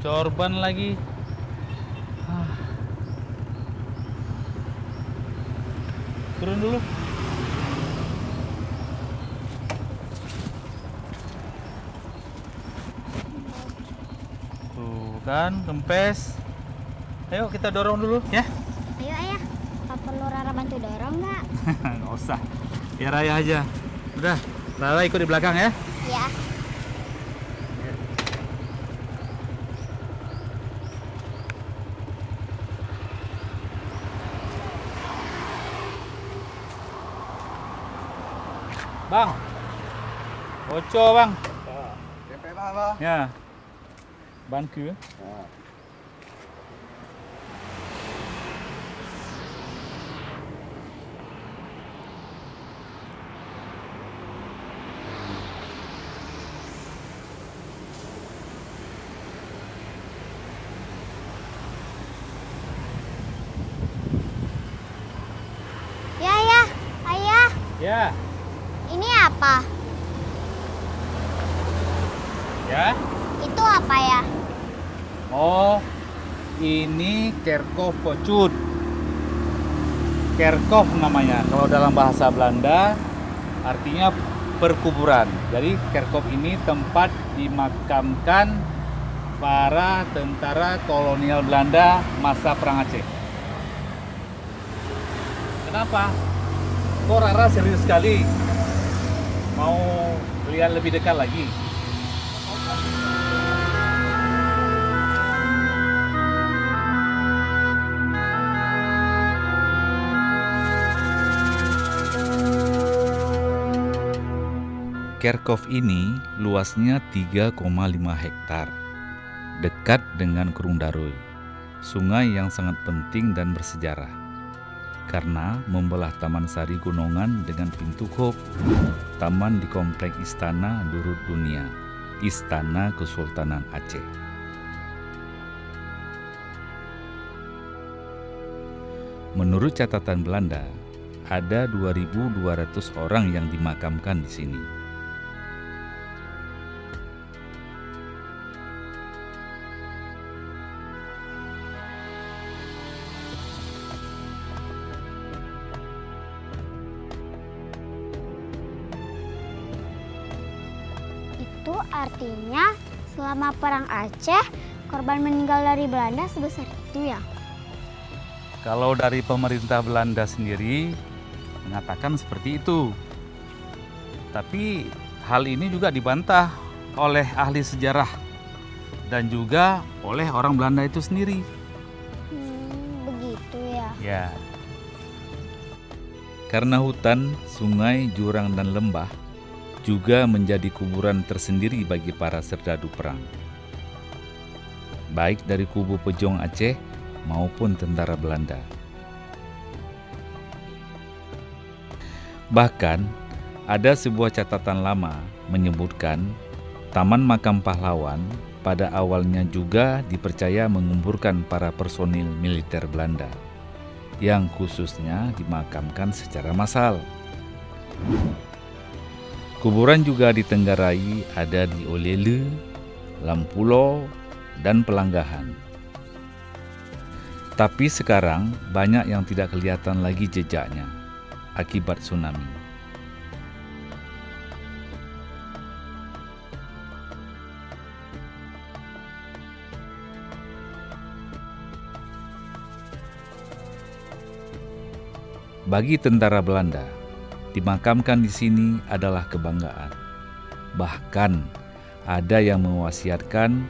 Corban lagi. Turun dulu. Tuh kan, kempes. Ayo kita dorong dulu ya. Ayo ayah, apa perlu Rara bantu dorong nggak? Nggak usah, biar Raya aja. Udah, Rara ikut di belakang ya. Ya. Bang, bocor bang. Tempe apa? Ya, banku. Ya ayah, ayah, Ya, ini apa? ya. Itu apa ya? Oh, ini kerkhof pocut. Kerkhof namanya. Kalau dalam bahasa Belanda artinya perkuburan. Jadi kerkhof ini tempat dimakamkan para tentara kolonial Belanda masa Perang Aceh. Kenapa? Kok Rara serius sekali? Mau lihat lebih dekat lagi? Kerkhof ini luasnya 3,5 hektar, dekat dengan Kurung Darui, sungai yang sangat penting dan bersejarah, karena membelah Taman Sari Gunungan dengan Pintu Khop, taman di komplek Istana Durut Dunia, Istana Kesultanan Aceh. Menurut catatan Belanda, ada 2.200 orang yang dimakamkan di sini. Itu artinya selama Perang Aceh, korban meninggal dari Belanda sebesar itu ya? Kalau dari pemerintah Belanda sendiri mengatakan seperti itu. Tapi hal ini juga dibantah oleh ahli sejarah dan juga oleh orang Belanda itu sendiri. Begitu ya. Ya. Karena hutan, sungai, jurang, dan lembah juga menjadi kuburan tersendiri bagi para serdadu perang. Baik dari kubu Pejong Aceh maupun tentara Belanda. Bahkan, ada sebuah catatan lama menyebutkan Taman Makam Pahlawan pada awalnya juga dipercaya menguburkan para personil militer Belanda yang khususnya dimakamkan secara massal. Kuburan juga di Tenggarai ada di Olele, Lampulo, dan Pelanggahan. Tapi sekarang banyak yang tidak kelihatan lagi jejaknya akibat tsunami. Bagi tentara Belanda, dimakamkan di sini adalah kebanggaan. Bahkan ada yang mewasiatkan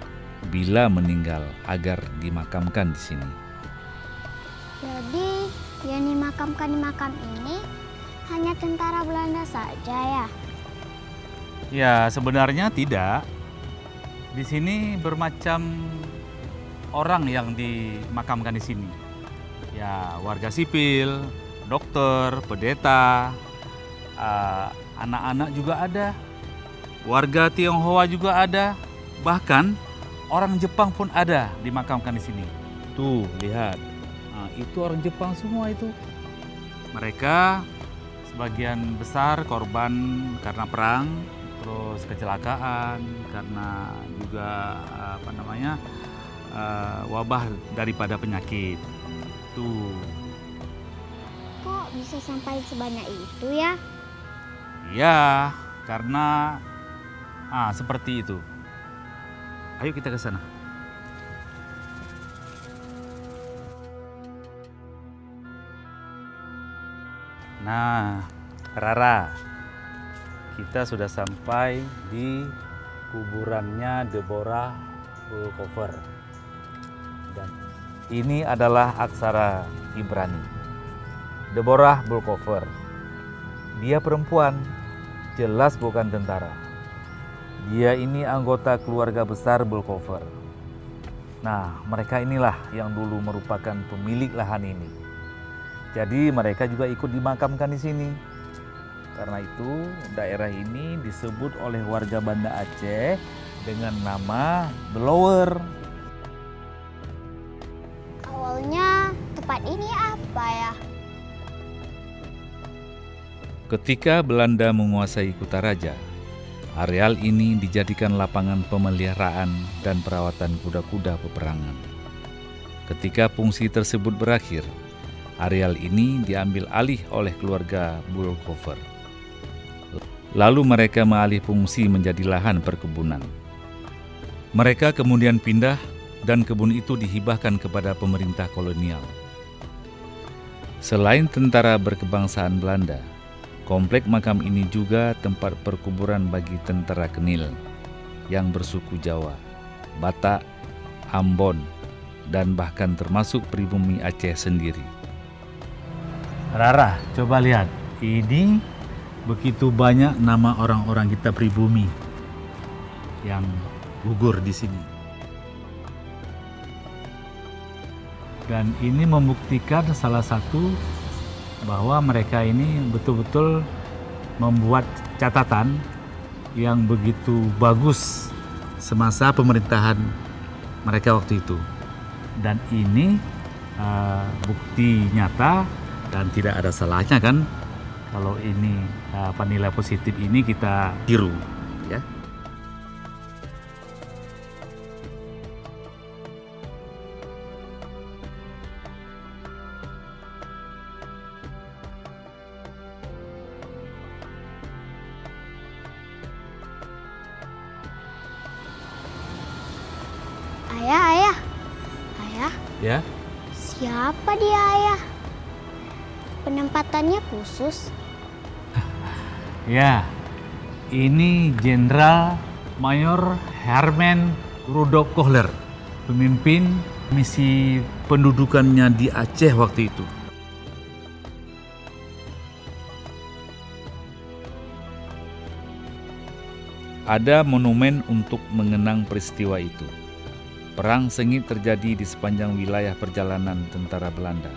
bila meninggal agar dimakamkan di sini. Jadi yang dimakamkan di makam ini hanya tentara Belanda saja ya? Ya, sebenarnya tidak. Di sini bermacam orang yang dimakamkan di sini. Ya, warga sipil, dokter, pendeta, anak-anak juga ada, warga Tionghoa juga ada, bahkan orang Jepang pun ada dimakamkan di sini. Tuh, lihat. Nah, itu orang Jepang semua itu. Mereka sebagian besar korban karena perang, terus kecelakaan, karena juga wabah daripada penyakit. Tuh. Kok bisa sampai sebanyak itu ya? Ya, karena seperti itu. Ayo kita ke sana. Nah, Rara, kita sudah sampai di kuburannya Deborah Bulkover. Dan ini adalah aksara Ibrani. Deborah Bulkover. Dia perempuan, jelas bukan tentara. Dia ini anggota keluarga besar Bulkover. Nah, mereka inilah yang dulu merupakan pemilik lahan ini. Jadi mereka juga ikut dimakamkan di sini. Karena itu daerah ini disebut oleh warga Banda Aceh dengan nama Blower. Awalnya tempat ini apa ya? Ketika Belanda menguasai Kutaraja, areal ini dijadikan lapangan pemeliharaan dan perawatan kuda-kuda peperangan. Ketika fungsi tersebut berakhir, areal ini diambil alih oleh keluarga Bulkover. Lalu mereka mengalih fungsi menjadi lahan perkebunan. Mereka kemudian pindah dan kebun itu dihibahkan kepada pemerintah kolonial. Selain tentara berkebangsaan Belanda, komplek makam ini juga tempat perkuburan bagi tentara Kenil yang bersuku Jawa, Batak, Ambon, dan bahkan termasuk pribumi Aceh sendiri. Rara, coba lihat. Ini begitu banyak nama orang-orang kita pribumi yang gugur di sini. Dan ini membuktikan salah satu bahwa mereka ini betul-betul membuat catatan yang begitu bagus semasa pemerintahan mereka waktu itu. Dan ini bukti nyata dan tidak ada salahnya kan kalau ini nilai positif ini kita tiru, ya. Ayah. Ya. Siapa dia, Ayah? Penempatannya khusus. Ya, ini Jenderal Mayor Herman Rudolf Kohler, pemimpin misi pendudukannya di Aceh waktu itu. Ada monumen untuk mengenang peristiwa itu. Perang sengit terjadi di sepanjang wilayah perjalanan tentara Belanda,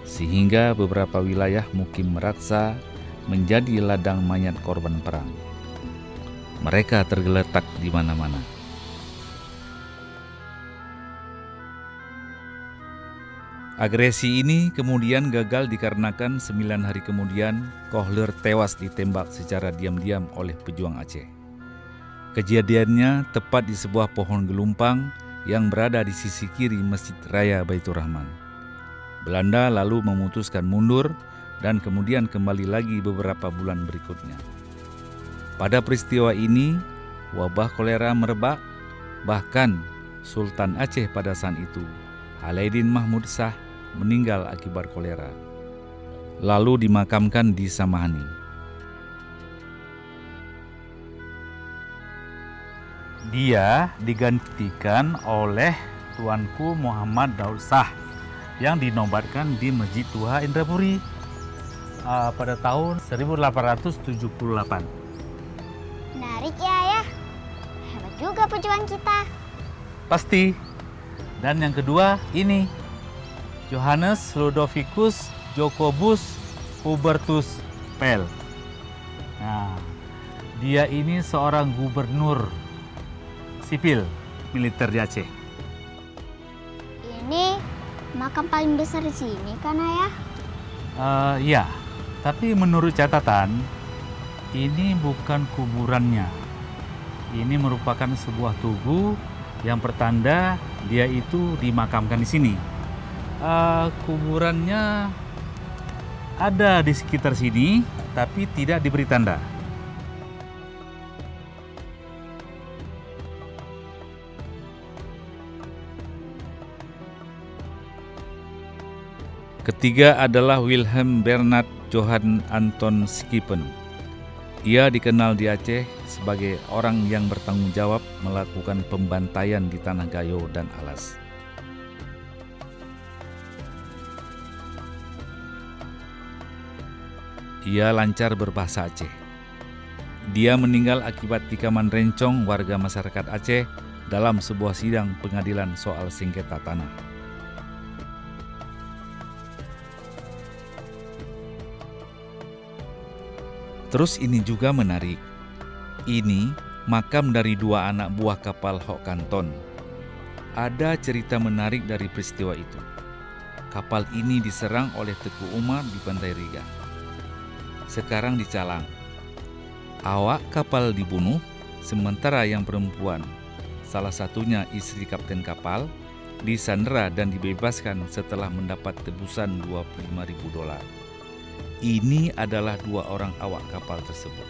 sehingga beberapa wilayah Mukim Meraksa menjadi ladang mayat korban perang. Mereka tergeletak di mana-mana. Agresi ini kemudian gagal dikarenakan 9 hari kemudian Kohler tewas ditembak secara diam-diam oleh pejuang Aceh. Kejadiannya tepat di sebuah pohon gelumpang yang berada di sisi kiri Masjid Raya Baitur Rahman. Belanda lalu memutuskan mundur dan kemudian kembali lagi beberapa bulan berikutnya. Pada peristiwa ini, wabah kolera merebak, bahkan Sultan Aceh pada saat itu, Alaeddin Mahmud Shah, meninggal akibat kolera. Lalu dimakamkan di Samahani. Dia digantikan oleh Tuanku Muhammad Daud Shah yang dinobatkan di Masjid Tua Indrapuri pada tahun 1878. Menarik ya, Ayah. Hebat juga perjuangan kita. Pasti. Dan yang kedua ini, Johannes Ludovicus Jacobus Hubertus Pel. Nah, dia ini seorang gubernur sipil militer di Aceh. Ini makam paling besar di sini kan, Ayah? Ya, tapi menurut catatan ini bukan kuburannya. Ini merupakan sebuah tugu yang pertanda Dia itu dimakamkan di sini. Kuburannya ada di sekitar sini, tapi tidak diberi tanda. Ketiga adalah Wilhelm Bernhard Johann Anton Schipen. Ia dikenal di Aceh sebagai orang yang bertanggung jawab melakukan pembantaian di Tanah Gayo dan Alas. Ia lancar berbahasa Aceh. Dia meninggal akibat tikaman rencong warga masyarakat Aceh dalam sebuah sidang pengadilan soal sengketa tanah. Terus ini juga menarik. Ini makam dari dua anak buah kapal Hok Kanton. Ada cerita menarik dari peristiwa itu. Kapal ini diserang oleh Teku Umar di Pantai Riga. Sekarang di Calang. Awak kapal dibunuh, sementara yang perempuan, salah satunya istri kapten kapal, disandera dan dibebaskan setelah mendapat tebusan $25.000. Ini adalah dua orang awak kapal tersebut.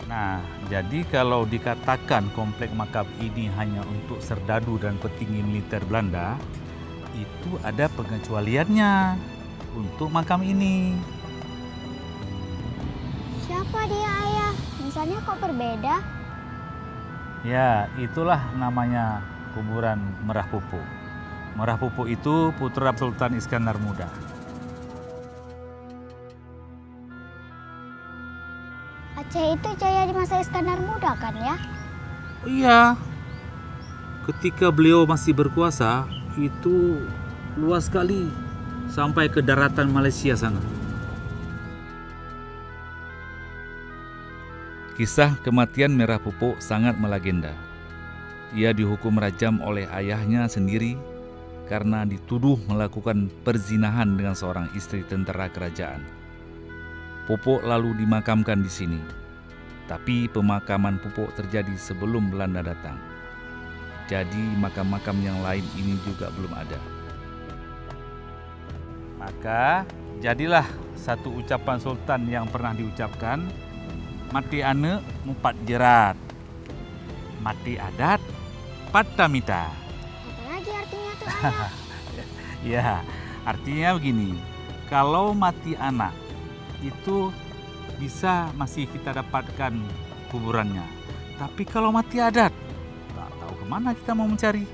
Nah, jadi kalau dikatakan komplek makam ini hanya untuk serdadu dan petinggi militer Belanda, itu ada pengecualiannya untuk makam ini. Siapa dia, Ayah? Misalnya kok berbeda? Ya, itulah namanya kuburan Merah Pupuk. Merah Pupuk itu putra Sultan Iskandar Muda. Aceh itu jaya di masa Iskandar Muda kan ya? Iya, ketika beliau masih berkuasa, itu luas sekali sampai ke daratan Malaysia sana. Kisah kematian Merah Pupuk sangat melegenda. Ia dihukum rajam oleh ayahnya sendiri karena dituduh melakukan perzinahan dengan seorang istri tentara kerajaan. Pupuk lalu dimakamkan di sini. Tapi pemakaman Pupuk terjadi sebelum Belanda datang. Jadi makam-makam yang lain ini juga belum ada. Maka jadilah satu ucapan sultan yang pernah diucapkan, mati ane mupat jerat, mati adat patamita. Apa lagi artinya tuh, Ayah? Ya, artinya begini, kalau mati anak itu bisa masih kita dapatkan kuburannya. Tapi kalau mati adat, tak tahu kemana kita mau mencari.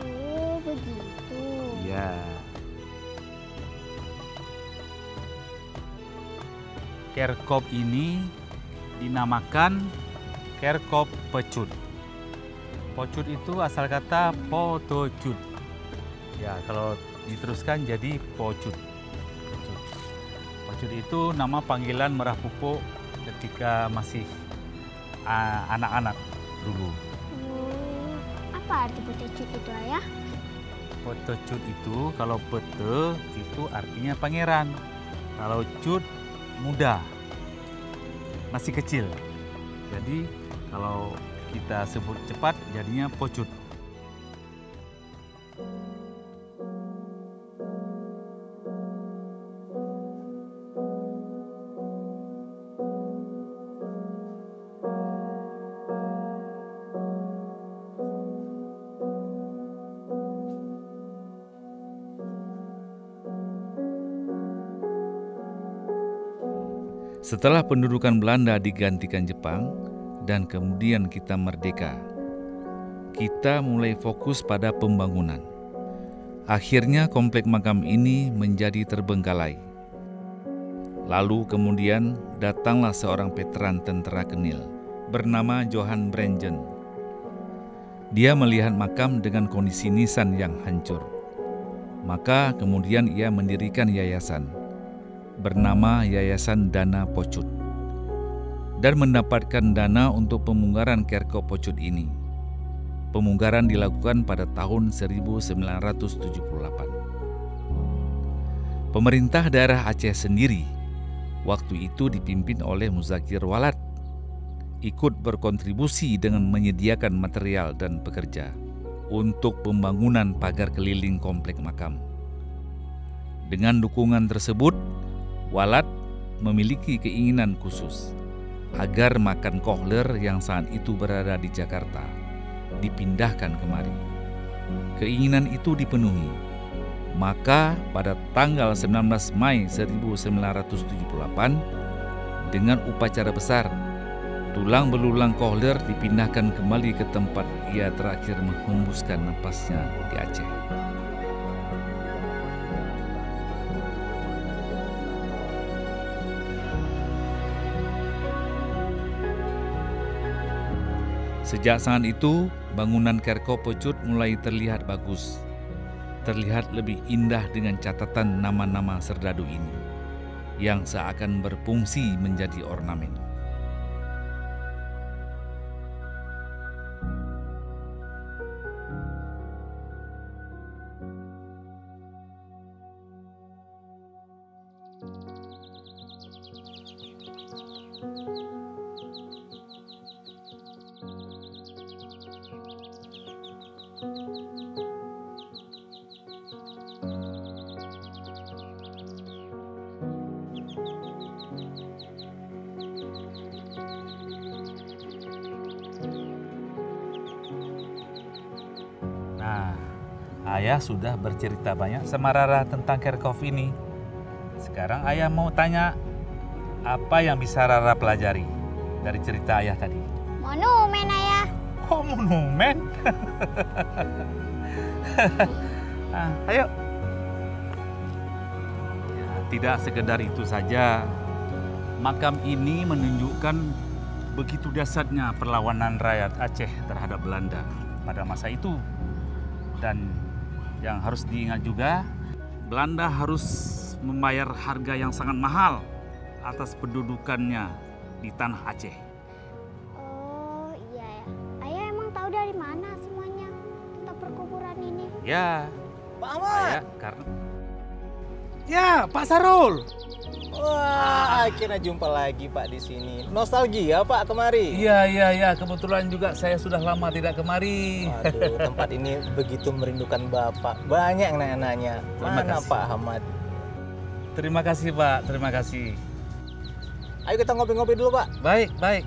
Oh, begitu. Ya. Kerkop ini dinamakan Kerkop Pecut. Pecut itu asal kata potocut. Ya, kalau diteruskan jadi Pocut. Pocut itu nama panggilan Merah Pupuk ketika masih anak-anak dulu. Oh, apa arti potecut itu, Ayah? Potocut itu kalau pete itu artinya pangeran. Kalau cut muda, masih kecil. Jadi kalau kita sebut cepat jadinya pocut. Setelah pendudukan Belanda digantikan Jepang dan kemudian kita merdeka, kita mulai fokus pada pembangunan. Akhirnya komplek makam ini menjadi terbengkalai. Lalu kemudian datanglah seorang veteran tentara Kenil bernama Johann Brengen. Dia melihat makam dengan kondisi nisan yang hancur. Maka kemudian ia mendirikan yayasan bernama Yayasan Dana Pocut dan mendapatkan dana untuk pemunggaran Kerkop Pocut ini. Pemunggaran dilakukan pada tahun 1978. Pemerintah daerah Aceh sendiri waktu itu dipimpin oleh Muzakir Walad ikut berkontribusi dengan menyediakan material dan pekerja untuk pembangunan pagar keliling komplek makam. Dengan dukungan tersebut, Walad memiliki keinginan khusus agar makam Kohler yang saat itu berada di Jakarta dipindahkan kemari. Keinginan itu dipenuhi. Maka pada tanggal 19 Mei 1978 dengan upacara besar, tulang belulang Kohler dipindahkan kembali ke tempat ia terakhir menghembuskan napasnya di Aceh. Sejak saat itu, bangunan Kerko Pecut mulai terlihat bagus. Terlihat lebih indah dengan catatan nama-nama serdadu ini yang seakan berfungsi menjadi ornamen. Nah, Ayah sudah bercerita banyak sama Rara tentang Kerkhoff ini. Sekarang Ayah mau tanya, apa yang bisa Rara pelajari dari cerita Ayah tadi? Monumen, Ayah. Kok monumen? Ayo. Ya, tidak sekedar itu saja. Makam ini menunjukkan begitu dahsyatnya perlawanan rakyat Aceh terhadap Belanda pada masa itu. Dan yang harus diingat juga, Belanda harus membayar harga yang sangat mahal atas pendudukannya di tanah Aceh. Oh iya ya. Ayah emang tahu dari mana semuanya tentang perkuburan ini? Ya, Pak Ahmad. karena Ya, Pak Sarul. Wah, akhirnya jumpa lagi Pak di sini. Nostalgia Pak kemari. Iya. Kebetulan juga saya sudah lama tidak kemari. Waduh, tempat ini begitu merindukan Bapak. Banyak yang nanya-nanya. Terima Mana kasih. Pak Ahmad? terima kasih Pak, terima kasih. Ayo kita ngopi-ngopi dulu Pak. Baik.